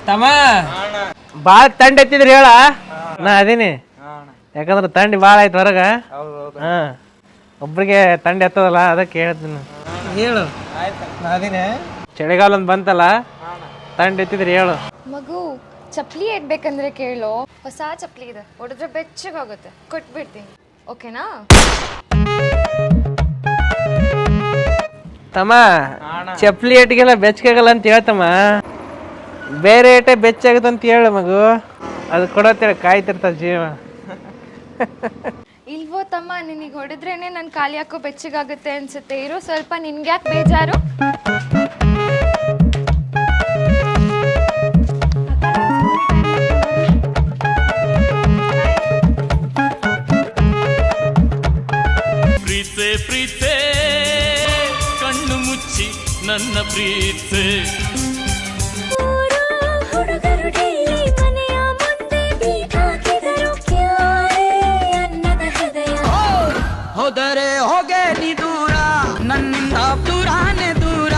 ತಮ್ಮ ಭಾಳ ತಂಡ ಎತ್ತಿದ್ರಿ ಹೇಳ ನಾ ಅದೀನಿ ಯಾಕಂದ್ರೆ ತಂಡಿ ಭಾಳ ಆಯ್ತು ಹೊರಗ ಹಾ ಒಬ್ರಿಗೆ ತಂಡ ಎತ್ತದಲ್ಲ ಅದಕ್ಕೆ ಹೇಳ್ತೀನಿ ಹೇಳು ನಾ ಅದೀನಿ ಚಳಿಗಾಲ ಒಂದು ಬಂತಲ್ಲ ತಂಡ ಎತ್ತಿದ್ರಿ ಹೇಳು ಮಗು ಚಪ್ಲಿ ಇಡ್ಬೇಕಂದ್ರೆ ಕೇಳು ಹೊಸ ಚಪ್ಲಿ ಇದೆ ಹೊಡೆದ್ರೆ ಬೆಚ್ಚಗಾಗುತ್ತೆ ಕೊಟ್ಬಿಡ್ತೀನಿ ಓಕೆನಾ ತಮ್ಮ ಚಪ್ಲಿ ಏಟಿಗೆಲ್ಲ ಬೆಚ್ಚಗಾಗಲ್ಲ ಅಂತ ಹೇಳ್ತಮ್ಮ ಬೇರೆ ಏಟೆ ಬೆಚ್ಚಾಗುತ್ತೆ ಅಂತ ಹೇಳು ಮಗು ಅದು ಕೊಡತ್ತೇಳಿ ಕಾಯ್ತಿರ್ತಾವ ಜೀವ ಇಲ್ವೋ ತಮ್ಮ ನಿನಗೆ ಹೊಡೆದ್ರೇನೆ ನನ್ನ ಕಾಲು ಯಾಕೋ ಬೆಚ್ಚಗಾಗುತ್ತೆ ಅನ್ಸುತ್ತೆ ಇರೋ ಸ್ವಲ್ಪ ನಿನ್ಗ್ಯಾಕೆ ಬೇಜಾರು ಪ್ರೀತೆ ಪ್ರೀತೆ ಕಣ್ಣು ಮುಚ್ಚಿ ನನ್ನ ಪ್ರೀತೆ ಹೋದರೆ ಹೋಗೆ ನೀ ದೂರ ನನ್ನಿಂದ ದೂರಾನೆ ದೂರ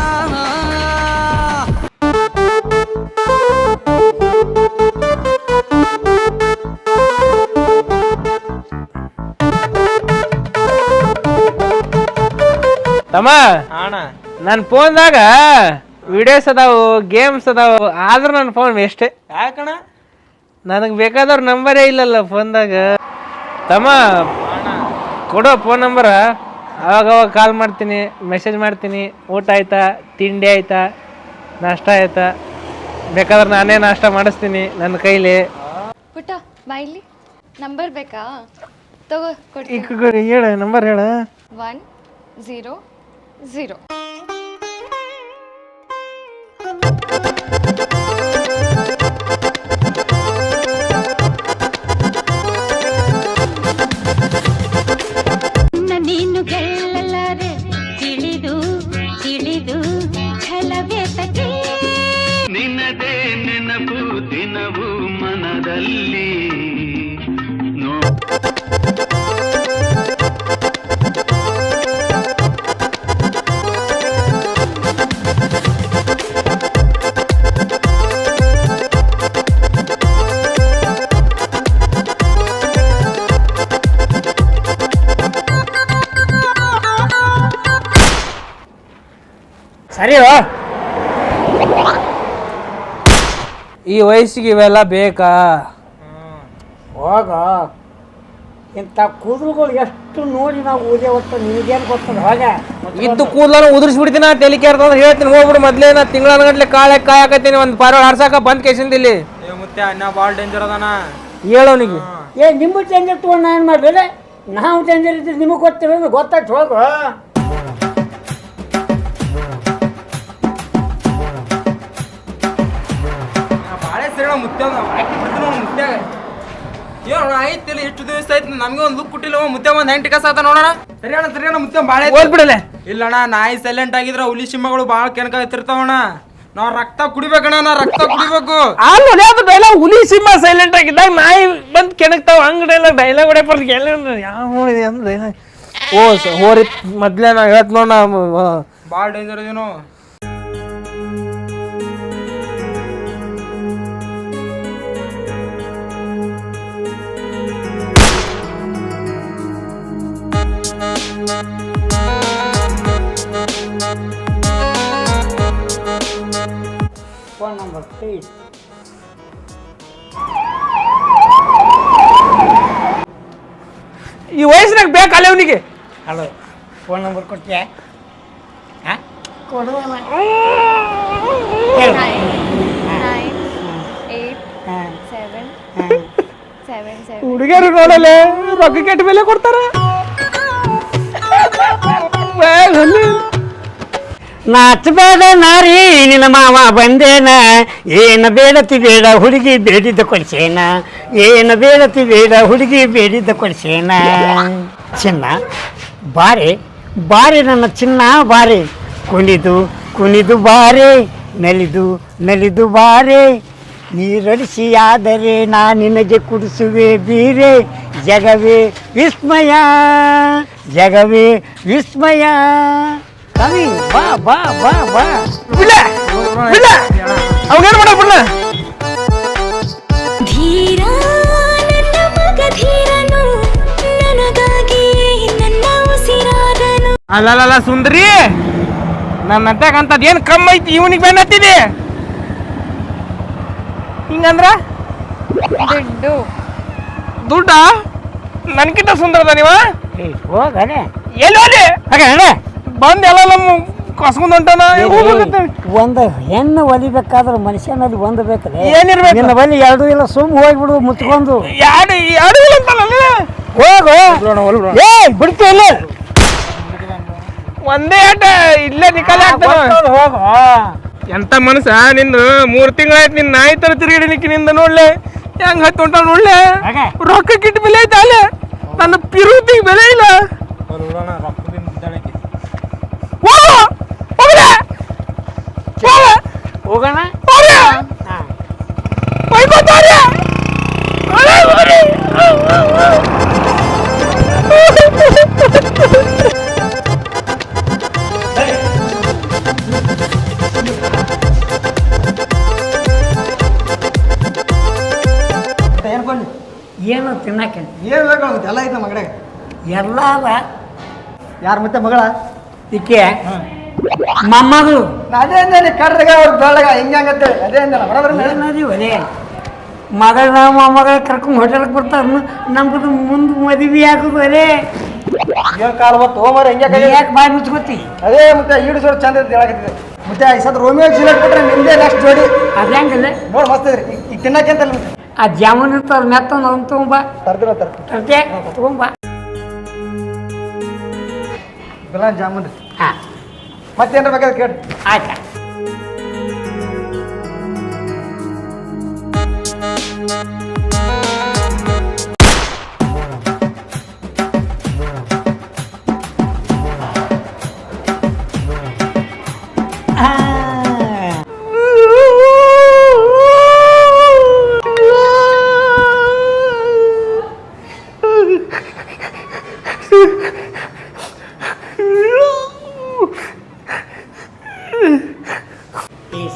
ತಮ್ಮ ನನ್ನ ಫೋನ್ದಾಗ ವಿಡಿಯೋಸ್ ಅದಾವು ಗೇಮ್ಸ್ ಅದಾವು ಆದ್ರೂ ನನ್ನ ಫೋನ್ ಎಷ್ಟೇ ಯಾಕಣ ನನಗೆ ಬೇಕಾದವ್ರ ನಂಬರೇ ಇಲ್ಲಲ್ಲ ಫೋನ್ದಾಗ ತಮ್ಮ ಕೊಡೋ ಫೋನ್ ನಂಬರ ಅವಾಗ ಕಾಲ್ ಮಾಡ್ತೀನಿ ಮೆಸೇಜ್ ಮಾಡ್ತೀನಿ ಊಟ ಆಯ್ತಾ ತಿಂಡಿ ಆಯ್ತಾ ನಾಷ್ಟ ಆಯ್ತಾ ಬೇಕಾದ್ರೆ ನಾನೇ ನಾಷ್ಟ ಮಾಡಿಸ್ತೀನಿ ನನ್ನ ಕೈಲಿ ಪುಟ್ಟ ಬಾಯಿಲಿ ನಂಬರ್ ಬೇಕಾ ತಗೋ ಕೊಡ್ತೀನಿ ಹೇಳ ನಂಬರ್ ಹೇಳ 100 ನೀನು ಗೆಲ್ಲಲಾರೆ ತಿಳಿದು ತಿಳಿದು ಛಲವೇ ತಗೆ ನಿನ್ನದೇ ನೆನಪು ದಿನವೂ ಮನದಲ್ಲಿ ಸರಿ ಈ ವಯಸ್ಸಿಗೆ ಇವೆಲ್ಲ ಬೇಕಾ ಹೋಗ ಇಂಥ ಕೂದಲುಗಳು ಎಷ್ಟು ನೋಡಿ ನಾವು ಊದೇ ಹೊತ್ತು ನಿನಗೇನು ಗೊತ್ತದ ಹೋಗ ಇದ್ದು ಕೂದಲನ್ನು ಉದುರಿಸ್ಬಿಡ್ತೀನಿ ತಲೆ ಕೇರ್ತಂದ್ರೆ ಹೇಳ್ತೀನಿ ಹೋಗ್ಬಿಡು ಮೊದ್ಲೇ ನಾ ತಿಂಗಳಗಟ್ಲೆ ಕಾಯಕತ್ತೀನಿ ಒಂದು ಪಾರೋಳ ಆಡ್ಸಾಕ ಬಂದ್ ಕೇಸಿಂದ ಇಲ್ಲಿ ಮುತ್ತೆ ಅನ್ನ ಭಾಳ ಡೇಂಜರ್ ಅದಾನ ಹೇಳೋನಿಗೆ ನಿಮ್ಮ ಡೇಂಜರ್ ತೊಗೊಂಡು ನಾ ಏನು ಮಾಡಲಿಲ್ಲ ನಾವು ಡೇಂಜರ್ ಇದ್ರೆ ನಿಮಗೆ ಗೊತ್ತಿರೋದು ಗೊತ್ತಾಯ್ತು ಹೋಗು ಬಾಳೆ ಸರಿ ಮುತ್ಯ ಹಾಕಿ ಬಿಡ್ತೀನಿ ಮುತ್ಯಾಗ ಏನೋಣ ಆಯ್ತಿಲ್ಲ ಎಷ್ಟು ದಿವಸ ಆಯ್ತು ನಮ್ಗೆ ಒಂದು ಲುಕ್ ಕೊಟ್ಟಿಲ್ಲ ಮುತ್ಯ ಒಂದು ಹೆಂಟು ಕಸ ಆತ ನೋಡೋಣ ಸರಿ ಅಣ್ಣ ಮುತ್ಯ ಬಾಳೆ ಹೋಗ್ಬಿಡಲೆ ಇಲ್ಲಣ್ಣ ನಾಯಿ ಸೈಲೆಂಟ್ ಆಗಿದ್ರ ಹುಲಿ ಸಿಂಹಗಳು ಭಾಳ ಕೆಣಕಾಯ್ತಿರ್ತಾವಣ್ಣ ನಾವ್ ರಕ್ತ ಕುಡಿಬೇಕಣ್ಣ ರಕ್ತ ಕುಡಿಬೇಕು ಆಲ್ರೆಡಿ ಅದು ಡೈಲಾಗ್ ಹುಲಿ ಸಿಂಹ ಸೈಲೆಂಟ್ ಆಗಿದ್ದಾಗ ನಾಯಿ ಬಂದು ಕೆಣಕ್ತಾವ ಹಂಗ ಡೈಲಾಗ್ ಹೊಡೆಯಪ್ಪ ಯಾವ ಅಂದ್ರೆ ಹೋರಿ ಮೊದ್ಲೇ ನಾ ಹೇಳ್ತ ನೋಡ ಭಾಳ ಡೇಂಜರ್ ಅದೇನು ಫೋನ್ ನಂಬರ್ ಪ್ಲೀಸ್ ಈ ವಯಸ್ಸಿನಾಗ ಬೇಕಲ್ಲ ಅವನಿಗೆ ಹಲೋ ಫೋನ್ ನಂಬರ್ ಕೊಡ್ತೀಯಾ ಹಾಂ ಕೊಡುವ 9 8 7 7 ಹುಡುಗಿಯರು ನೋಡಲೆ ರೊಕ್ಕ ಕೆಟ್ಟ ಮೇಲೆ ಕೊಡ್ತಾರ ನಾಚಬೇಡ ನಾರಿ ನಿನ್ನ ಮಾವ ಬಂದೇನ ಏನು ಬೇಡತಿ ಬೇಡ ಹುಡುಗಿ ಬೇಡಿದ್ದ ಕೊಡ್ಸೇನ ಏನು ಬೇಡತಿ ಬೇಡ ಹುಡುಗಿ ಬೇಡಿದ್ದ ಕೊಡ್ಸೇನ ಚಿನ್ನ ಬಾರೆ ಬಾರೆ ನನ್ನ ಚಿನ್ನ ಬಾರೆ ಕುಣಿದು ಕುಣಿದು ಬಾರೆ ನಲಿದು ನಲಿದು ಬಾರೆ ನೀರಡಿಸಿಯಾದರೆ ನಾ ನಿನಗೆ ಕುಡಿಸುವೆ ಬೀರೆ ಜಗವೇ ವಿಸ್ಮಯ ಜಗವೇ ವಿಸ್ಮಯ ಕವಿ ಬಾ ಬಾ ಬಾ ಬಾ ಬಿಡ ಬಿಡ ಅವಾಗೇನು ಮಾಡ ಬಿಡ ಅಲ್ಲಲ್ಲ ಸುಂದ್ರಿ, ನನ್ನ ಅಂತ್ಯಕ್ಕಂಥದ್ದು ಏನು ಕಮ್ಮಿ ಐತಿ, ಇವನಿಗೆ ಬೆನ್ನ ಹತ್ತಿದೆ ಹಿಂಗಂದ್ರ ದುಡ್ಡು ದುಡ್ಡ ನನ್ಕಿಂತ ಸುಂದರದ ನೀವ ಹೋಗನೆ ಎಲ್ಲಿ ಹೋಗಿ ಹಾಗೆ ಬಂದು ಎಲ್ಲ ನಮ್ಮ ಕಸ್ಕೊಂಡ್ ಹೊಂಟಾನ ಒಂದು ಹೆಣ್ಣು ಒಲಿಬೇಕಾದ್ರೆ ಮನುಷ್ಯನಲ್ಲಿ ಒಂದು ಬೇಕಲ್ಲ. ಏನಿರ್ಬೇಕು? ನಿನ್ನ ಬಲ್ಲಿ ಎರಡೂ ಇಲ್ಲ, ಸುಮ್ ಹೋಗ್ಬಿಡು ಮುಚ್ಕೊಂಡು ಎರಡು ಇಲ್ಲ ಅಂತಲ್ಲ ಹೋಗು. ಏ ಬಿಡ್ತು ಇಲ್ಲ ಒಂದೇ ಆಟ ಇಲ್ಲೇ ನಿಕಾಲ ಹೋಗು. ಎಂತ ಮನಸ್ಸ ನಿಂದು 3 ತಿಂಗಳಾಯ್ತು ನಿನ್ನ ನಾಯಿ ತರ ತಿರುಗಿಡಿ ನಿಕ್ಕಿ ನಿಂದ ನೋಡ್ಲೆ ಹೆಂಗ್ ಹತ್ತು ಹೊಂಟ ನೋಡ್ಲೆ ರೊಕ್ಕ ಕಿಟ್ಟು ಬೆಲೆ ಐತೆ ಅಲ್ಲೇ ನನ್ನ ಪಿರುತಿಗೆ ಬೆಲೆ ಇಲ್ಲ. ಹೋಗೋಣ. ಏನು ತಿನ್ನಕ್ಕೆ ಏನು ಬೇಕಾಗುತ್ತೆ ಎಲ್ಲ ಐತೆ ಮಗಡೆ. ಎಲ್ಲ ಅದ. ಯಾರು ಮತ್ತೆ ಮಗಳ ಇಕ್ಕೆ ಮೊಮ್ಮಗಳು ಅದೇ ಅಂದೇನೆ ಕಡ್ರಗ ಅವ್ರ ಬೆಳಗ ಹಿಂಗಂಗತ್ತೆ ಅದೇ ಅಂದಲ್ಲ ಬರೋಬರ ಏನದೀವಲೇ ಮಗಳನ್ನ ಮೊಮ್ಮಗಳ ಕರ್ಕೊಂಡು ಹೋಟೆಲ್ಗೆ ಬರ್ತಾರ. ನಮ್ದು ಮುಂದೆ ಮದುವೆ ಆಗೋದು ಅಲೇ. ಏನು ಕಾಲ ಬತ್ತು ಹೋಮರ ಹಿಂಗೆ ಯಾಕೆ ಬಾಯಿ ಮುಚ್ಕೋತಿ? ಅದೇ ಮತ್ತೆ ಈಡು ಸೋರ್ ಚಂದ ಅಂತ ಹೇಳಕತ್ತಿದೆ. ಮತ್ತೆ ಈ ಸದ್ ರೋಮಿಯೋ ಜೂಲಿಯಟ್ ಕೊಟ್ರೆ ನಿಮ್ದೇ ನೆಕ್ಸ್ಟ್ ಜೋಡಿ ಅದು ಹೆಂಗಲ್ಲ? ನೋಡಿ ಮಸ್ತ್ ಇದ್ರಿ ಈಗ ತಿನ್ನಕ್ಕೆ ಅಂತಲ್ಲ ಆ ಜಾಮೂನ್ ಇರ್ತಾರ ಮೆತ್ತ ಅವ್ನು ತಗೊಂಬ ತರ್ದಿರ ತರ್ತೆ ತಗೊಂಬ. ಗುಲಾಬ್ ಜಾಮೂನ್ ಹಾಂ ಮತ್ತೇನ್ರ ಬೇಕಾದ್ರೆ ಕೇಳಿ. ಆಯ್ತಾ.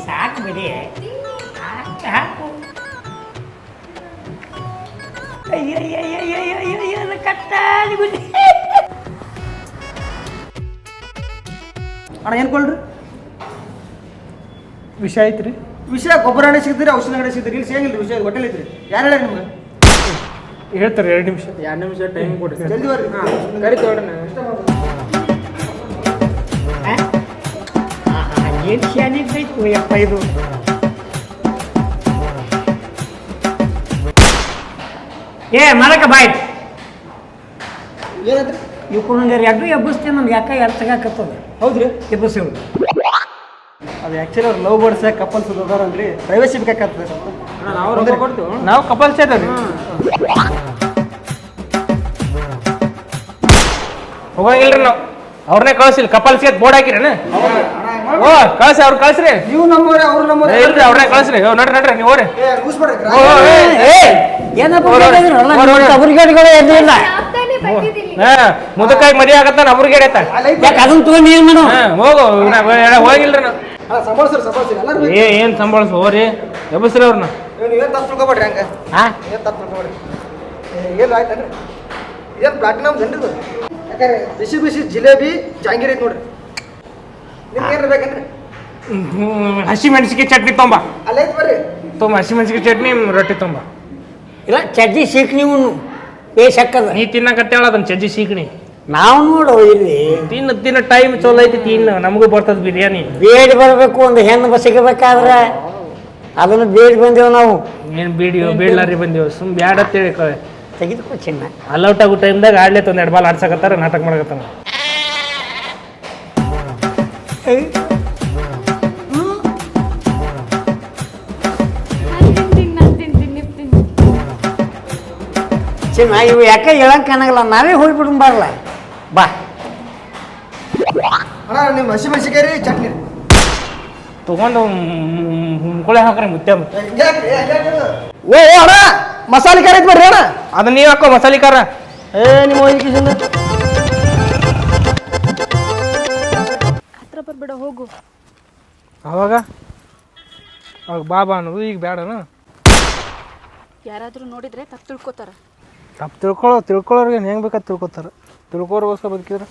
ಸಾಕು ಬಿಡಿ. ಹಾಕು. ಅಯ್ಯಯ್ಯಯ್ಯಯ್ಯಯ್ಯಯ್ಯಯ್ಯ ಕಟ್ಟಾಗಿ ಬಿಡಿ. ಅಣ್ಣ ಏನು ಕೊಡ್ರಿ ವಿಷಯ ಐತ್ರಿ. ವಿಷಯ ಗೊಬ್ಬರ ಅಂಗಡಿ ಸಿಗ್ತೀರಿ, ಔಷಧ ಅಂಗಡಿ ಸಿಗ್ತೀರಿ, ಇಲ್ಲಿ ಸಿಗಂಗಿಲ್ಲ ವಿಷಯ ಹೋಟೆಲ್ ಐತ್ರಿ. ಯಾರು ಹೇಳಿ ನಿಮ್ಗೆ ಹೇಳ್ತಾರೆ 2 ನಿಮಿಷ. 2 ನಿಮಿಷ ಟೈಮ್ ಕೊಡಿ ಜಲ್ದಿ ಬರ್ರಿ. ಕರಿ ತಗೊಳ್ರಿ ಏನು ಶಾನಿದ್ದು ಯಪ್ಪ ಇದು. ಏ ಮರಕ ಬಾಯ್ ಏನಂದ್ರಿ ಇವ್ಕೊಂಡ್ರೆ ಎರಡು ಎಬ್ಬಸ್ತೀನಿ ನಮ್ಗೆ ಯಾಕೆ ಎರಡು ತಗಾಕತ್ತದ. ಹೌದ್ರಿ ಎಬ್ಬಸ್ ಅದು ಆ್ಯಕ್ಚುಲಿ ಅವ್ರು ಲವ್ ಬರ್ಡ್ಸ್ ಕಪಲ್ಸ್ ಅದಾರಲ್ರಿ ಪ್ರೈವಸಿ ಬೇಕಾಗ್ತದೆ ಸ್ವಲ್ಪ. ನಾವು ಕಪಲ್ಸ್ ಇದ್ದೀವಿ. ಹೋಗಂಗಿಲ್ರಿ ನಾವು ಅವ್ರನ್ನೇ ಕಳ್ಸಿಲ್ಲ ಕಪಲ್ಸ್ಗೆ ಬೋರ್ಡ್ ಹಾಕಿರೇನ? ಓ ಕಳ್ಸಿ ಅವ್ರು ಕಳ್ಸ್ರಿ. ನೀವು ನಮ್ಮವ್ರೆ ಅವ್ರು ನಮ್ಮವ್ರೆ ಇಲ್ರಿ ಅವ್ರನ್ನೇ ಕಳ್ಸ್ರಿ. ನೋಡ್ರಿ ನೀವು ಹೋರಿ. ಅವ್ರಿಗೇಡುಗಳು ಎದ್ದಿಲ್ಲ. ಮುದಕಾಯಿ ಮದುವೆ ಆಗತ್ತಾನ ಅವ್ರಿಗೆ ಹೇಳತ್ತ ಯಾಕೆ ಅದನ್ನ ತಗೊಂಡು ಏನು ಮಾಡು? ಹೋಗು ಹೋಗಿಲ್ರಿ ನಾವು. ಸಂಭಾಳಿಸ್ರಿ ಎಲ್ಲರೂ ಏನ್ ಸಂಭಾಳಿಸ್ ಹೋರಿ ಎಬ್ಬಸ್ರಿ ಅವ್ರನ್ನ. ಏನು ತಪ್ಪು ತಿಳ್ಕೊಬೇಡ್ರಿ ಹಂಗೆ. ಹಾಂ ಏನು ತಪ್ಪು ತಿಳ್ಕೊಬೇಡ್ರಿ. ಏನು ಆಯ್ತನ್ರಿ ಏನು ಪ್ಲಾಟಿನಮ್ ಜನ್ರಿದು ಯಾಕಂದ್ರೆ ಬಿಸಿ ಬಿಸಿ ಜಿಲೇಬಿ ಜಾಂಗೀರ್ ಐತೆ ನೋಡ್ರಿ. ನಿಮ್ಗೆ ಏನ್ರ ಬೇಕಂದ್ರೆ ಹಸಿ ಮೆಣಸಿಗೆ ಚಟ್ನಿ ತೊಂಬ ಅಲ್ಲೇ ಐತೆ ಬರ್ರಿ. ಹಸಿ ಮೆಣಸಿಗೆ ಚಟ್ನಿ ರೊಟ್ಟಿ ತೊಂಬ. ಇಲ್ಲ ಚಡ್ಡಿ ಸೀಕ್ನಿ ಉಣ್ಣು ಸಕ್ಕದ. ನೀ ತಿನ್ನಕತ್ತೇಳ ಅದನ್ನ ಚಜ್ಜಿ ಸೀಕಣಿ ನಾವು ನೋಡು ಇಲ್ಲಿ ತಿನ್ನ ಟೈಮ್ ಚಲೋ ಐತಿ ತಿನ್ನ ನಮಗೂ ಬರ್ತದ ಬಿರಿಯಾನಿ. ಬೇಡಿ ಬರಬೇಕು ಒಂದು ಹೆಣ್ಣು ಸಿಗಬೇಕಾದ್ರೆ ಅದನ್ನು ಬೇಡಿ ಬಂದೇವು ನಾವು. ಏನು ಬೀಡಿಯೋ ಬೀಳ್ಲಾರಿ ಬಂದೀವಿ ಸುಮ್ ಬ್ಯಾಡ ಅಂತೇಳಿ ತೆಗೆದುಕೊ ಚಿನ್ನ. ಅಲೌಟ್ ಆಗೋ ಟೈಮ್ದಾಗ ಆಡ್ಲೆ ಒಂದು 2 ಬಾಲ್ ಆಡ್ಸಕತ್ತಾರ ನಾಟಕ ಮಾಡಕತ್ತಾನ. ಚಿನ್ನ ಇವು ಯಾಕೆ ಹೇಳಂಗೆ ಕಾಣಂಗಿಲ್ಲ, ನಾವೇ ಹೋಗ್ಬಿಡು ಬರಲ್ಲ ಬಾ. ಅಣ್ಣ ನಿಮ್ಮ ಹಸಿ ಮೆಣಸಿಕಾಯಿ ರೀ ಚಟ್ನಿ ರೀ ತಗೊಂಡು ಮುಕ್ಕಳೆ ಹಾಕ್ರಿ ಮುತ್ಯ. ಓ ಅಣ್ಣ ಮಸಾಲೆ ಖಾರ ಐತೆ ಬರ್ರಿ ಅಣ್ಣ. ಅದನ್ನ ನೀವು ಹಾಕೋ ಮಸಾಲೆ ಖಾರ. ನಿಮ್ಮ ಹತ್ರ ಬರ್ಬೇಡ ಹೋಗು. ಅವಾಗ ಬಾಬಾ ಅನ್ನೋದು ಈಗ ಬೇಡನ. ಯಾರಾದ್ರೂ ನೋಡಿದ್ರೆ ತಪ್ಪು ತಿಳ್ಕೊತಾರ. ತಪ್ಪು ತಿಳ್ಕೊಳ್ಳೋರ್ಗೆ ಹೆಂಗೆ ಬೇಕಾದ್ ತಿಳ್ಕೊತಾರೆ. ತಿಳ್ಕೋರ್ಗೋಸ್ಕರ ಬದುಕಿದ್ರೆ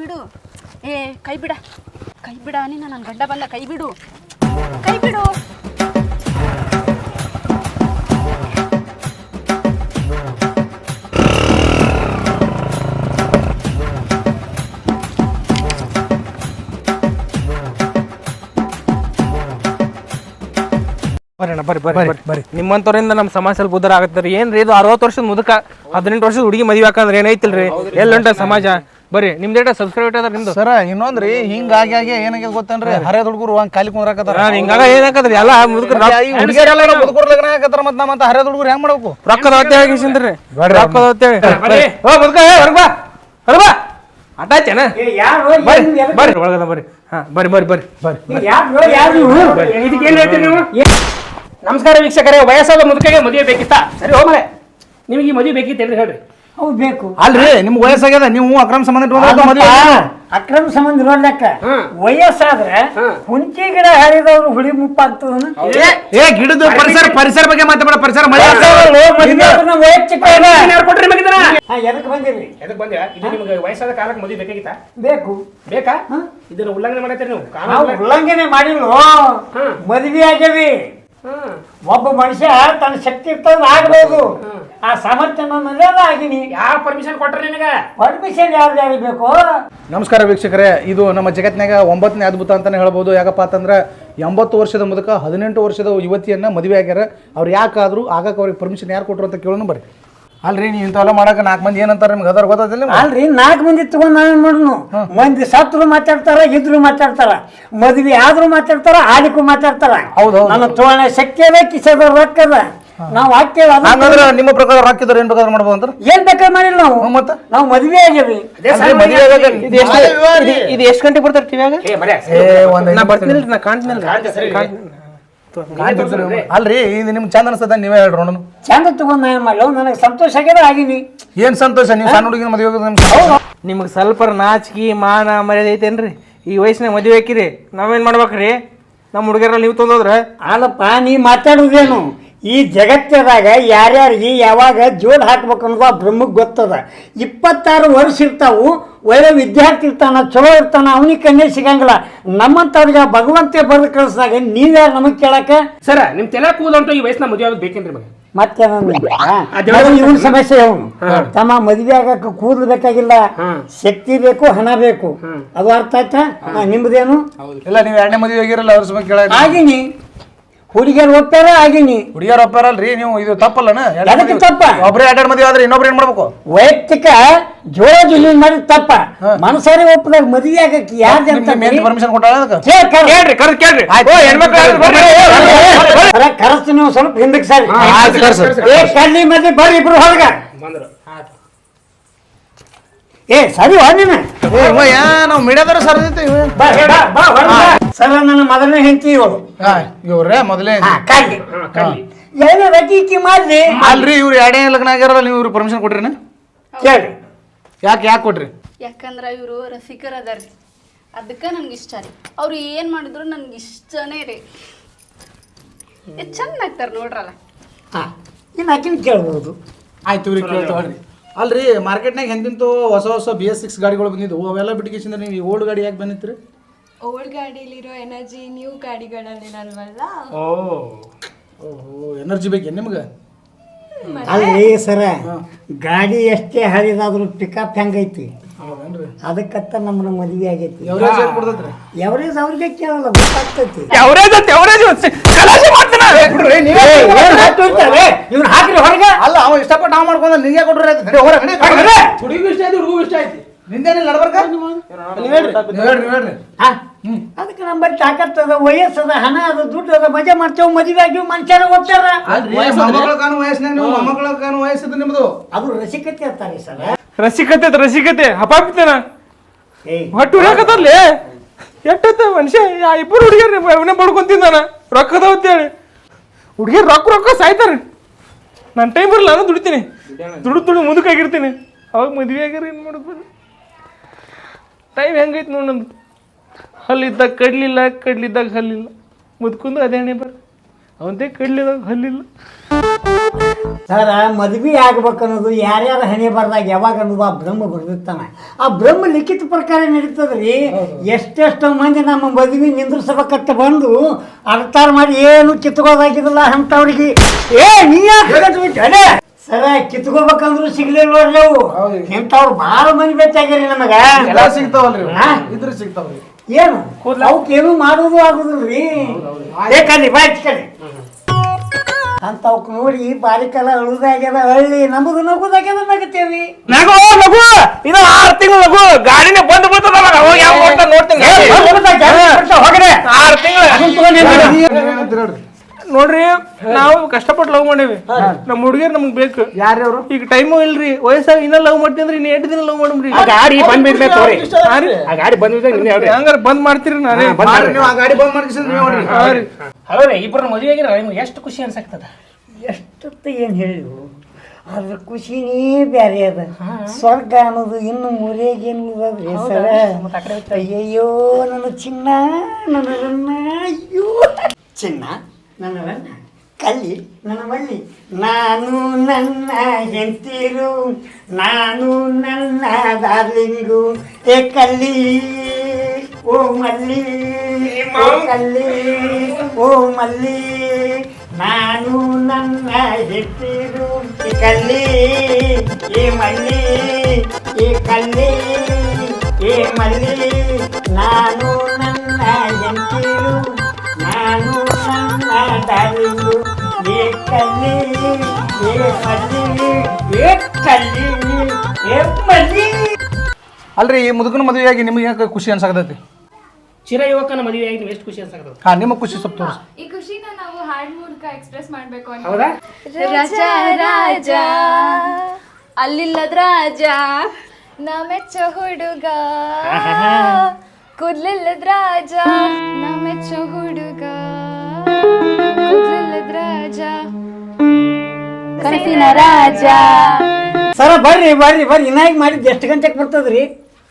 ಬಿಡು. ಏ ಕೈ ಬಿಡ, ಕೈ ಬಿಡ ನೀನು, ನನ್ನ ಗಂಡ ಬಂದ, ಕೈ ಬಿಡು, ಕೈ ಬಿಡು. ಬರ್ರಿ ನಿಮ್ಮಂತವ್ರಿಂದ ನಮ್ಮ ಸಮಾಜ ಸ್ವಲ್ಪ ಉದ್ದಾರ ಆಗತ್ತಾರೆ. ಏನ್ರಿ ಇದು 60 ವರ್ಷದ ಮುದುಕ 18 ವರ್ಷದ ಹುಡುಗಿ ಮದುವೆ ಹಾಕಂದ್ರೆ ಏನೈತಿಲ್ರಿ? ಎಲ್ಲುಂಟ ಸಮಾಜ. ಬರ್ರಿ ನಿಮ್ದೇಟ ಸಬ್ಸ್ಕ್ರೈಬ್ ಅದ ನಿಮ್ದು ಸರ. ಇನ್ನೊಂದ್ರಿ ಹಿಂಗಾಗಿ ಏನಾಗ್ಯದ ಗೊತ್ತೇನ್ರಿ, ಹರಿಯದ ಹುಡುಗರು ಹಂಗ ಖಾಲಿ ಕುಂದ್ರಾಕತ್ತಾರ. ಹಿಂಗಾಗ ಏನಾಕತ್ರಿ ಎಲ್ಲ ಮುದುಕರು ಮುದುಕರು ಲಗ್ನ ಹಾಕತ್ತಾರ. ಮತ್ ನಮ್ಮಂತ ಹರಿಯದ ಹುಡುಗರು ಹೆಂಗ್ ಮಾಡ್ಬೇಕು? ರೊಕ್ಕದ ಹೊತ್ತೇಳಿ ರೊಕ್ಕದ ಹೊತ್ತೇಳಿ ಅಟ್ಟಾಚೇನ ಬರ್ರಿ ಒಳಗದ ಬರ್ರಿ. ಹಾ ಬರ್ರಿ ಬರ್ರಿ ಬರ್ರಿ ಬರ್ರಿ. ಇದಕ್ಕೇನು ಹೇಳ್ತೀರಿ ನೀವು? ನಮಸ್ಕಾರ ವೀಕ್ಷಕರೇ. ವಯಸ್ಸಾದ ಮುದುಕಿಗೆ ಮದುವೆ ಬೇಕಿತ್ತ? ಸರಿ ಹೋಗ್ಮಲೆ, ನಿಮಗೆ ಈ ಮದುವೆ ಬೇಕಿತ್ತೇನ್ರಿ ಹೇಳ್ರಿ. ಅವು ಬೇಕು. ಅಲ್ರಿ ನಿಮ್ಗೆ ವಯಸ್ಸಾಗ್ಯದ, ನೀವು ಅಕ್ರಮ ಸಂಬಂಧ ಅಕ್ರಮ ಸಂಬಂಧ ಇರೋದಕ್ಕ ವಯಸ್ಸಾದ್ರೆ ಹುಂಚಿ ಗಿಡ ಹರಿದವ್ರು ಹುಳಿ ಮುಪ್ಪಾಗ್ತದ. ಏ ಗಿಡದ ಪರಿಸರ ಬಗ್ಗೆ ಮಾತಾಡ. ಪರಿಸರ ಮಳೆ ವೈಯಕ್ತಿಕ ಕೊಟ್ರಿ ನಿಮಗೆ ಇದನ್ನ? ಎದಕ್ ಬಂದಿರಿ? ಎದಕ್ ಬಂದ್ಯಾ? ಇದು ನಿಮ್ಗೆ ವಯಸ್ಸಾದ ಕಾಲಕ್ಕೆ ಮದುವೆ ಬೇಕಾಗಿತ್ತ? ಬೇಕು. ಬೇಕಾ? ಇದನ್ನ ಉಲ್ಲಂಘನೆ ಮಾಡತ್ತೀರಿ ನೀವು? ನಾವು ಉಲ್ಲಂಘನೆ ಮಾಡಿಲ್ಲ, ಮದ್ವೆ ಆಗ್ಯವಿ. ಒಬ್ಬ ಮನುಷ್ಯ ತನ್ನ ಶಕ್ತಿ ಇರ್ತದ ಆಗ್ಬೋದು, ಆ ಸಾಮರ್ಥ್ಯ ನನ್ನದೇ ಆಗಿನಿ. ಯಾವ ಪರ್ಮಿಷನ್ ಕೊಟ್ರಿ ನಿನಗೆ? ಪರ್ಮಿಷನ್ ಯಾರ್ದು ಬೇಕು? ನಮಸ್ಕಾರ ವೀಕ್ಷಕರೇ. ಇದು ನಮ್ಮ ಜಗತ್ನಾಗ 9ನೇ ಅದ್ಭುತ ಅಂತಾನೆ ಹೇಳ್ಬೋದು. ಯಾಕಪ್ಪ ಅಂತಂದ್ರೆ 80 ವರ್ಷದ ಮುದುಕ 18 ವರ್ಷದ ಯುವತಿಯನ್ನ ಮದುವೆ ಆಗ್ಯಾರ. ಅವ್ರು ಯಾಕಾದ್ರು ಆಗಕ್ಕೆ ಅವ್ರಿಗೆ ಪರ್ಮಿಷನ್ ಯಾರು ಕೊಟ್ಟರು ಅಂತ ಕೇಳೋಣ ಬರ್ರಿ. ಅಲ್ರಿ ನೀವು ಇಂಥವೆಲ್ಲ ಮಾಡಕ್ಕೆ 4 ಮಂದಿ ಏನಂತಾರೆ ನಿಮ್ಗೆ ಅದಾರ ಗೊತ್ತಾದಿಲ್ಲ? ಅಲ್ರಿ 4 ಮಂದಿ ತಗೊಂಡ್ ನಾವೇನ್ ಮಾಡೋನು? ಮಂದಿ ಸತ್ರು ಮಾತಾಡ್ತಾರ, ಇದ್ರು ಮಾತಾಡ್ತಾರ, ಮದ್ವಿ ಆದ್ರೂ ಮಾತಾಡ್ತಾರ, ಆಡಿಗೂ ಮಾತಾಡ್ತಾರ. ಹೌದು. ನನ್ನ ತೋಣ ಶಕ್ತಿ ಅದ, ಕಿಸದ ರೊಕ್ಕದ. ನಾವು ಹಾಕ್ತೇವೆ. ಹಂಗಂದ್ರೆ ನಿಮ್ಮ ಪ್ರಕಾರ ರಾಕಿದ್ರು ಏನ್ ಬೇಕಾದ್ರೆ ಮಾಡ್ಬೋದು ಅಂತ ಏನ್ ಬೇಕಾದ್ರೆ ಮಾಡಿಲ್ಲ ನಾವು. ಮತ್ತೆ ನಾವು ಮದ್ವೆ ಆಗ್ಯಾವಿ. ಇದು ಎಷ್ಟು ಗಂಟೆಗೆ ಬರ್ತಾರೆ ಟಿವಿಯಾಗ? ನಾ ಬರ್ತೀನಿ, ನಾ ಕಾಣ್ತೀನಿ. ಅಲ್ರಿ ಇದು ನಿಮ್ಗೆ ಚಂದ ಅನ್ಸದ, ನೀವೇ ಹೇಳ್ರಿ ನೋಡೋಣ. ಚಂದ ತಗೊಂಡ್ ನಾ ಏನ್ ಮಾಡ್ಲವ್? ನನಗೆ ಸಂತೋಷ ಆಗ್ಯದ, ಆಗಿನಿ. ಏನ್ ಸಂತೋಷ? ನೀವು ಸಣ್ಣ ಹುಡುಗಿನ ಮದುವೆ ನಿಮ್ಗೆ ಸ್ವಲ್ಪ ನಾಚಿಕೆ ಮಾನ ಮರ್ಯಾದೆ ಐತೇನ್ರಿ? ಈ ವಯಸ್ಸಿನಾಗ ಮದುವೆ ಹಾಕಿರಿ, ನಾವೇನ್ ಮಾಡ್ಬೇಕ್ರಿ? ನಮ್ಮ ಹುಡುಗರಲ್ಲಿ ನೀವು ತಂದೋದ್ರ ಅಲ್ಲಪ್ಪ, ನೀ ಮಾತಾಡುದೇನು? ಈ ಜಗತ್ತದಾಗ ಯಾರ್ಯಾರಿಗೆ ಯಾವಾಗ ಜೋಡ್ ಹಾಕ್ಬೇಕು ಅನ್ನೋದು ಆ ಬ್ರಹ್ಮಕ್ಕೆ ಗೊತ್ತದ. 26 ವರ್ಷ ಇರ್ತಾವು, ಒಳ್ಳೆ ವಿದ್ಯಾರ್ಥಿ ಇರ್ತಾನ, ಚಲೋ ಇರ್ತಾನ, ಅವನಿಗೆ ಕನ್ಯೆ ಸಿಗಂಗಿಲ್ಲ. ನಮ್ಮಂತವ್ರಿಗೆ ಭಗವಂತ ಬರೆದು ಕಳಿಸಿದಾಗ ನೀವ್ಯಾರು ನಮಗೆ ಕೇಳಕ? ಸರ ನಿಮ್ ತೆಲ ಕೂದಂಟು ಈ ವಯಸ್ಸಿನ ಮದುವೆ ಆಗೋದು ಬೇಕೇನ್ರಿ ಮಗ? ಮತ್ತೆ ಇವನ್ ಸಮಸ್ಯೆ ಅವನು ತಮ್ಮ ಮದ್ವೆ ಆಗಕ್ಕೆ ಕೂದಲು ಬೇಕಾಗಿಲ್ಲ, ಶಕ್ತಿ ಬೇಕು, ಹಣ ಬೇಕು. ಅದು ಅರ್ಥ ಆಯ್ತಾ? ನಿಮ್ದೇನು? ಇಲ್ಲ, ನೀವು 2ನೇ ಮದುವೆ ಆಗಿರಲ್ಲ, ಅವ್ರ ಸುಮ್ಮನೆ ಕೇಳ ಆಗಿನಿ. ಹುಡುಗಿಯರು ಒಪ್ಪಾರ, ಆಗಿನಿ. ಹುಡುಗಿಯರು ಒಪ್ಪಾರಲ್ರಿ, ನೀವು ಇದು ತಪ್ಪಲ್ಲನ? ಅದಕ್ಕೆ ತಪ್ಪ. ಒಬ್ರೇ 2 ಮದುವೆ ಆದ್ರೆ ಇನ್ನೊಬ್ರು ಏನ್ ಮಾಡ್ಬೇಕು? ವೈಯಕ್ತಿಕ ಜೋಳ ಜುಲಿ ಮಾಡಿದ ತಪ್ಪ. ಮನಸಾರಿ ಒಪ್ಪದಾಗ ಮದುವೆ ಆಗಕ್ಕೆ ಯಾರು ಪರ್ಮಿಷನ್ ಕೊಟ್ಟಾಳ? ಕರೆಸ್ತು. ನೀವು ಸ್ವಲ್ಪ ಹಿಂದಕ್ಕೆ ಸರಿ. ಕಲ್ಲಿ ಮದ್ವೆ ಬರ್ರಿ ಇಬ್ರು ಹೊರಗ. ಏ ಸರಿ ಹೊರಗಿನ ನಾವು ಮಿಡಿಯಾದಾರ ಸರ್ ಸರ. ನನ್ನ ಮೊದಲನೇ ಹೆಂಡತಿ ಇವಳು. ಇವ್ರೇ ಮೊದಲೇ ಏನೋ ರಕೀಕಿ ಮಾಡ್ರಿ. ಅಲ್ರಿ ಇವ್ರು 2ನೇ ಲಗ್ನ ಆಗ್ಯಾರಲ್ಲ, ನೀವು ಇವ್ರಿಗೆ ಪರ್ಮಿಷನ್ ಕೊಟ್ರಿ? ಕೇಳ್ರಿ. ಯಾಕೆ ಕೊಟ್ರಿ? ಯಾಕಂದ್ರ ಇವರು ರಸಿಕರ್ ಅದಾರ್ರಿ, ಅದಕ್ಕೆ ನನ್ಗೆ ಇಷ್ಟ ರೀ. ಅವ್ರು ಏನ್ ಮಾಡಿದ್ರು ನನ್ಗೆ ಇಷ್ಟನೇ ರೀ. ಚಂದ ಆಗ್ತಾರ ನೋಡ್ರಲ್ಲ. ಇನ್ನು ಆಕಿನ ಕೇಳ್ಬೋದು. ಆಯ್ತು ಇವ್ರಿಗೆ ಕೇಳ್ತಾವ್ರಿ. ಅಲ್ರಿ ಮಾರ್ಕೆಟ್ನಾಗ ಎಂತಿಂತೂ ಹೊಸ BS6 ಗಾಡಿಗಳು ಬಂದಿದ್ದು, ಅವೆಲ್ಲ ಬಿಟ್ಟಿಗೆಸಿಂದ ನೀವು ಈ ಓಲ್ಡ್ ಗಾಡಿ ಯಾಕೆ ಬಂದಿತ್ರಿ? ಓಲ್ಡ್ ಗಾಡಿಲಿರೋ ಎನರ್ಜಿ ನ್ಯೂ ಗಾಡಿಗಳಲ್ಲಿರಲ್ವಲ್ಲ. ಓಹೋ, ಎನರ್ಜಿ ಬೇಕು ನಿಮ್ಗೆ? ಅಲ್ರಿ ಸರ, ಗಾಡಿ ಎಷ್ಟೇ ಹರಿದಾದ್ರು ಪಿಕಪ್ ಹೆಂಗೈತಿ? ಅದಕ್ಕತ್ತ ನಮ್ಮನ್ನ ಮದುವೆ ಆಗೈತಿ. ಎವರೇಜ್ ಅವ್ರಿಗೆ ಕೇಳಲ್ಲ, ಗೊತ್ತಾಗ್ತೈತಿ. ಇವ್ನ ಹಾಕ್ರಿ ಹೊರಗೆ. ಅಲ್ಲ, ಅವ ಇಷ್ಟಪಟ್ಟು ನಾವು ಮಾಡ್ಕೊಂಡ ನಿಂಗೆ ಕೊಟ್ರೆ ಹುಡುಗಿಗೂ ಇಷ್ಟ ಆಯ್ತು, ಹುಡುಗೂ ಇಷ್ಟ ಆಯ್ತು. ನಿಂದೇನಿಲ್ಲ ನಡ್ಬರ್ಕ? ಹೇಳ್ರಿ. ಅದಕ್ಕೆ ನಂಬಲ್ಲಿ ತಾಕತ್ತದ, ವಯಸ್ಸದ, ಹಣ ಅದ, ದುಡ್ಡು ಅದ, ಮಜಾ ಮಾಡ್ತೇವೆ, ಮದುವೆ ಆಗಿವ್ ಮನುಷ್ಯರ ಓದ್ತಾರ. ಮೊಮ್ಮಗಳ ಕಾನು ವಯಸ್ಸಿನಾಗ ನೀವು ಮೊಮ್ಮಗಳ ಕಾನು ವಯಸ್ಸಿದ್ದು ನಿಮ್ದು. ಅದು ರಸಿಕತೆ ಅಂತಾರೆ ಸರ್. ರಸಿಕತೆ ಹಪಾಪಿತೇನ ಹೊಟ್ಟು ಉರಿಯಾಕತ್ತಲ್ಲಿ ಎಟ್ಟತ್ತ ಮನುಷ್ಯ. ಇಬ್ಬರು ಹುಡುಗಿಯರ್ ಅವನೇ ಬಡ್ಕೊಂತಿದ್ದಾನ ರೊಕ್ಕದ ಅಂತೇಳಿ. ಹುಡುಗಿಯರ್ ರೊಕ್ಕ ಸಾಯ್ತಾರ. ನನ್ನ ಟೈಮ್ ಬರಲ್ಲ, ನಾನು ದುಡಿತೀನಿ, ದುಡ್ಡು ಮುಂದಕ್ಕಾಗಿರ್ತೀನಿ. ಅವಾಗ ಮದುವೆ ಆಗ್ಯಾರ ಏನು ಮಾಡೋದು? ಟೈಮ್ ಹೆಂಗೈತೆ ನೋಡಿ ನಮ್ದು. ಹಲ್ಲಿದ್ದಾಗ ಕಡ್ಲಿಲ್ಲ, ಕಡ್ಲಿದ್ದಾಗ ಹಲ್ಲಿಲ್ಲ. ಮುದ್ಕೊಂಡು ಅದೇ ಹಣೆ ಬರ. ಅವಂತೆ ಕಡ್ಲಿಲ್ಲ ಹಲ್ಲಿಲ್ಲ. ಸರ ಮದ್ವೆ ಆಗ್ಬೇಕನ್ನೋದು ಯಾರ್ಯಾರ ಹಣೆ ಬರ್ದಾಗ ಯಾವಾಗ ಅನ್ನೋದು ಆ ಬ್ರಹ್ಮ ಬರ್ದಿರ್ತಾನೆ. ಆ ಬ್ರಹ್ಮ ಲಿಖಿತ ಪ್ರಕಾರ ನಡೀತದ್ರಿ. ಎಷ್ಟೆಷ್ಟೋ ಮಂದಿ ನಮ್ಮ ಮದ್ವೆ ನಿಂದ್ರಿಸಬೇಕಂತ ಬಂದು ಅರ್ತಾರ ಮಾಡಿ ಏನು ಕಿತ್ಕೋದಾಗಿದ್ದಿಲ್ಲ ಅಂಥವ್ರಿಗೆ. ನೀ ಯಾಕೆ ಸರ ಕಿತ್ಕೋಬೇಕಂದ್ರು ಸಿಗ್ಲಿಲ್ಲ ನೋಡ್ರಿ ಅವು. ಇಂಥವ್ರು ಭಾಳ ಮಂದಿ ಬೇಕಾಗ್ಯಾರಿ ನಮಗ. ಎಲ್ಲ ಸಿಗ್ತಾವಲ್ರಿ ಇದ್ರ ಸಿಗ್ತಾವ್ರಿ. ಏನು ಅವಕ್ಕೇನು ಮಾಡೋದು ಆಗುದಿಲ್ರಿ. ಬೇಕಲ್ಲಿ ಬಾಯ್ಕಲ್ಲಿ ಅಂತವಕ್ ನೋಡಿ ಬಾರಿಕೆಲ್ಲ ಅಳುದಾಗ್ಯದ ಹಳ್ಳಿ ನಮಗೂ ನಗುದಾಗ್ಯದ ನಗತೇವಿ. ನಗು ನಗು ಇದು 6 ತಿಂಗಳು ನಗು ಗಾಡಿನೇ ಬಂದ್ ಬಿಡ್ತದಲ್ಲ. ಹೋಗಿ ಯಾವ ನೋಡ್ತೀನಿ 6 ತಿಂಗಳು ನೋಡ್ರಿ. ನಾವು ಕಷ್ಟಪಟ್ಟು ಲವ್ ಮಾಡೇವಿ. ನಮ್ಮ ಹುಡುಗಿಯರ್ ನಮ್ಗೆ ಬೇಕು. ಯಾರ್ಯಾರು ಈಗ ಟೈಮು ಇಲ್ರಿ. ವಯಸ್ಸಾಗಿ ಇನ್ನ ಲವ್ ಮಾಡ್ತೀನಿ ಅಂದ್ರೆ ಇನ್ನು 8 ದಿನ ಲವ್ ಮಾಡ್ರಿ. ಗಾಡಿ ಬಂದ್ಬಿಡ್ಬೇಕು ತೋರಿ. ಆ ಗಾಡಿ ಬಂದ್ಬಿಡ್ಬೇಕು. ಹಂಗಾರ ಬಂದ್ ಮಾಡ್ತೀರಿ ನಾನೇ ನೀವು ಆ ಗಾಡಿ ಬಂದ್ ಮಾಡಿಸಿದ್ರೆ ನೀವು ನೋಡ್ರಿ. ಹೌದ್ರಿ ಇಬ್ಬರು ಮದುವೆ ಆಗಿರ ನಿಮ್ಗೆ ಎಷ್ಟು ಖುಷಿ ಅನ್ಸಾಕ್ತದ? ಎಷ್ಟೊತ್ತು ಏನು ಹೇಳಿವು ಅದ್ರ ಖುಷಿನೇ ಬೇರೆ ಅದ. ಸ್ವರ್ಗ ಅನ್ನೋದು ಇನ್ನು ಮುರಿಯಾಗೇನು ಇರೋದ್ರಿ ಸರ. ಅಯ್ಯಯ್ಯೋ ನನ್ನ ಚಿನ್ನ ನನ್ನ ರನ್ನ, ಅಯ್ಯೋ ಚಿನ್ನ ನನ್ನ ರನ್ನ, ಕಲ್ಲಿ ನನ್ನ ಮಲ್ಲಿ, ನಾನು ನನ್ನ ಹೆಂಡತಿರು, ನಾನು ನನ್ನ ಡಾರ್ಲಿಂಗು. ಏ ಕಲ್ಲಿ ಓ ಮಲ್ಲಿ, ಓ ಕಲ್ಲಿ ಓ ಮಲ್ಲಿ, ನಾನು ನನ್ನ ಹೆಂಡತಿರು. ಈ ಕಲ್ಲಿ ಈ ಮಲ್ಲಿ, ಈ ಕಲ್ಲಿ ಈ ಮಲ್ಲಿ, ನಾನು ನನ್ನ ಹೆಂಡತಿರು, ನಾನು ನನ್ನ ಡಾರ್ಲಿಂಗು. ಏ ಕಲ್ಲಿ ಏ ಮಲ್ಲಿ, ಏ ಕಲ್ಲಿ ಏ ಮಲ್ಲಿ. ಅಲ್ರಿ ಈ ಮುದುಕನ ಮದುವೆಯಾಗಿ ನಿಮಗೆ ಯಾಕೆ ಖುಷಿ ಅನ್ಸಾಕತೈತಿ? ಚಿರ ಯುವಕನ ಮದುವೆ ಆಗಿ ನೀವು ಎಷ್ಟು ಖುಷಿ ಅನ್ಸಾಕತದ? ಹಾ ನಿಮ್ಮ ಖುಷಿ ಸ್ವಲ್ಪ ತೋರಿಸಿ. ಈ ಖುಷಿನ ನಾವು ಹಾಡ್ ಮೂಲಕ ಎಕ್ಸ್ಪ್ರೆಸ್ ಮಾಡ್ಬೇಕು ಅಂತ. ಹೌದಾ? ರಾಜ ರಾಜ ಅಲ್ಲಿಲ್ಲದ ರಾಜ ನಾ ಮೆಚ್ಚೋ ಹುಡುಗ, ಕೂದ್ಲಿಲ್ಲದ ರಾಜ, ನಾ ಮೆಚ್ಚೋ ಹುಡುಗ, ಕೂದ್ಲಿಲ್ಲದ ರಾಜ, ಕನಸಿನ ರಾಜ. ಸರ ಬರ್ರಿ ಬರ್ರಿ ಬರ್ರಿ. ಇನ್ನಾಗಿ ಮಾಡಿದ್ದು ಎಷ್ಟು ಗಂಟೆಗೆ ಬರ್ತದ್ರಿ?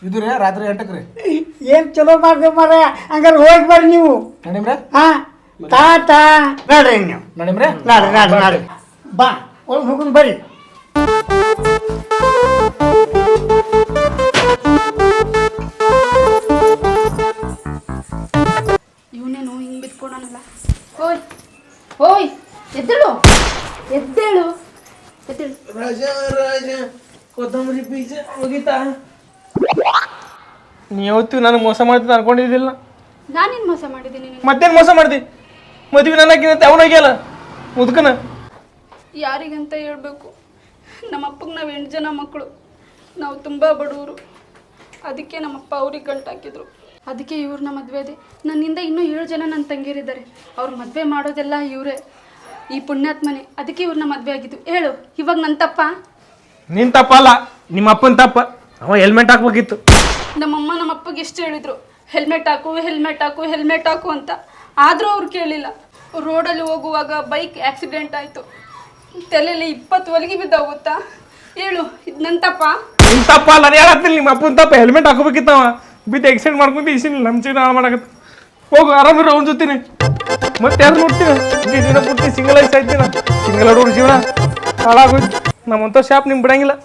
ಇದು ರೀ ರಾತ್ರಿ 8ಕ್ಕೆ ರೀ. ಏನ್ ಚಲೋ ಮಾಡ್ದೆ ಮಾರ. ಹಂಗಾರೆ ಹೋಗಿ ಬರ್ರಿ ನೀವು. ನಡಿಮ್ರೆ ಹಾ ಟಾಟಾ ನೋಡ್ರಿ ನೀವು. ನಡಿಮ್ರೆ ನಾಡ್ರಿ ನಾಡ್ರಿ ನಾಡ್ರಿ ಬಾ ಒಳಗೆ ಹೋಗುನ್ ಬರ್ರಿ. ಇವನೇನು ಹಿಂಗ್ ಬಿತ್ಕೊಡೋನಲ್ಲ. ಹೋಯ್ ಹೋಯ್ ಎದ್ದೇಳು ಎದ್ದೇಳು ಎದ್ದೇಳು. ರಾಜ ರಾಜ ಕೊತ್ತಂಬರಿ ಬೀಜ ಹೋಗಿತಾ? ನೀ ಯಾವತ್ತು ನನಗೆ ಮೋಸ ಮಾಡ್ತೀನಿ ಅನ್ಕೊಂಡಿದ್ದಿಲ್ಲ. ನಾನೇನು ಮೋಸ ಮಾಡಿದ್ದೀನಿ ನಿನಗೆ? ಮತ್ತೇನು ಮೋಸ ಮಾಡ್ದಿ? ಮದುವೆ ನನಗಿಂತ ಅವನಾಗ್ಯಲ್ಲ ಮುದುಕನ. ಯಾರಿಗಂತ ಹೇಳ್ಬೇಕು? ನಮ್ಮ ಅಪ್ಪಗೆ ನಾವು 8 ಜನ ಮಕ್ಕಳು. ನಾವು ತುಂಬ ಬಡವರು. ಅದಕ್ಕೆ ನಮ್ಮಪ್ಪ ಅವ್ರಿಗೆ ಗಂಟು ಹಾಕಿದ್ರು. ಅದಕ್ಕೆ ಇವ್ರನ್ನ ಮದುವೆ ಅದೇ. ನನ್ನಿಂದ ಇನ್ನೂ 7 ಜನ ನನ್ನ ತಂಗಿಯರಿದ್ದಾರೆ. ಅವ್ರು ಮದುವೆ ಮಾಡೋದೆಲ್ಲ ಇವರೇ, ಈ ಪುಣ್ಯಾತ್ಮನೆ. ಅದಕ್ಕೆ ಇವ್ರನ್ನ ಮದುವೆ ಆಗಿದ್ದು. ಹೇಳು ಇವಾಗ ನನ್ನ ತಪ್ಪ? ನಿನ್ ತಪ್ಪಲ್ಲ, ನಿಮ್ಮ ಅಪ್ಪನ ತಪ್ಪ. ಅವ ಹೆಲ್ಮೆಟ್ ಹಾಕ್ಬೇಕಿತ್ತು. ನಮ್ಮಮ್ಮ ನಮ್ಮಪ್ಪಗೆ ಎಷ್ಟು ಹೇಳಿದ್ರು, ಹೆಲ್ಮೆಟ್ ಹಾಕು ಹೆಲ್ಮೆಟ್ ಹಾಕು ಹೆಲ್ಮೆಟ್ ಹಾಕು ಅಂತ. ಆದರೂ ಅವ್ರು ಕೇಳಿಲ್ಲ. ರೋಡಲ್ಲಿ ಹೋಗುವಾಗ ಬೈಕ್ ಆಕ್ಸಿಡೆಂಟ್ ಆಯಿತು. ತಲೆಯಲ್ಲಿ 20 ಹೊಲಿಗೆ ಬಿದ್ದಾಗುತ್ತಾ? ಹೇಳು ಇದು ನನ್ನ ತಪ್ಪ? ನಿನ್ ತಪ್ಪಲ್ಲ, ನಾನು ಹೇಳತ್ತೀನಿ ನಿಮ್ಮ ಅಪ್ಪನ ತಪ್ಪ. ಹೆಲ್ಮೆಟ್ ಹಾಕೋಬೇಕಿತ್ತು. ಅವ ಬಿದ್ದು ಆಕ್ಸಿಡೆಂಟ್ ಮಾಡ್ಕೊಂಡು ಇಸಿನ ನಮ್ಮ ಜೀವನ ಹಾಳು ಮಾಡಕತ್ತ. ಹೋಗು ಆರಾಮಿರೋ ಅವ್ನ ಜೊತೆನೆ. ಮತ್ತೆ ಯಾರು ನೋಡ್ತೀನಿ? ಈ ದಿನ ಪೂರ್ತಿ ಸಿಂಗಲ್ ಐಸ್ ಆಯ್ತೀನಿ. ಸಿಂಗಲ್ ಹುಡುಗ್ರ ಜೀವನ ಹಾಳಾಗೋಯ್ತು. ನಮ್ಮಂಥ ಶಾಪ್ ನಿಮ್ಗೆ ಬಿಡಂಗಿಲ್ಲ.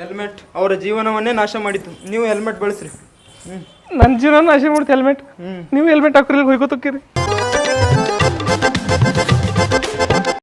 ಹೆಲ್ಮೆಟ್ ಅವರ ಜೀವನವನ್ನೇ ನಾಶ ಮಾಡಿತ್ತು. ನೀವು ಹೆಲ್ಮೆಟ್ ಬಳಸ್ರಿ. ನನ್ನ ಜೀವನ ನಾಶ ಮಾಡ್ತೀವಿ ಹೆಲ್ಮೆಟ್. ನೀವು ಹೆಲ್ಮೆಟ್ ಹಾಕೋರಿ ಹೋಯ್ಕೋತಕ್ಕಿರಿ.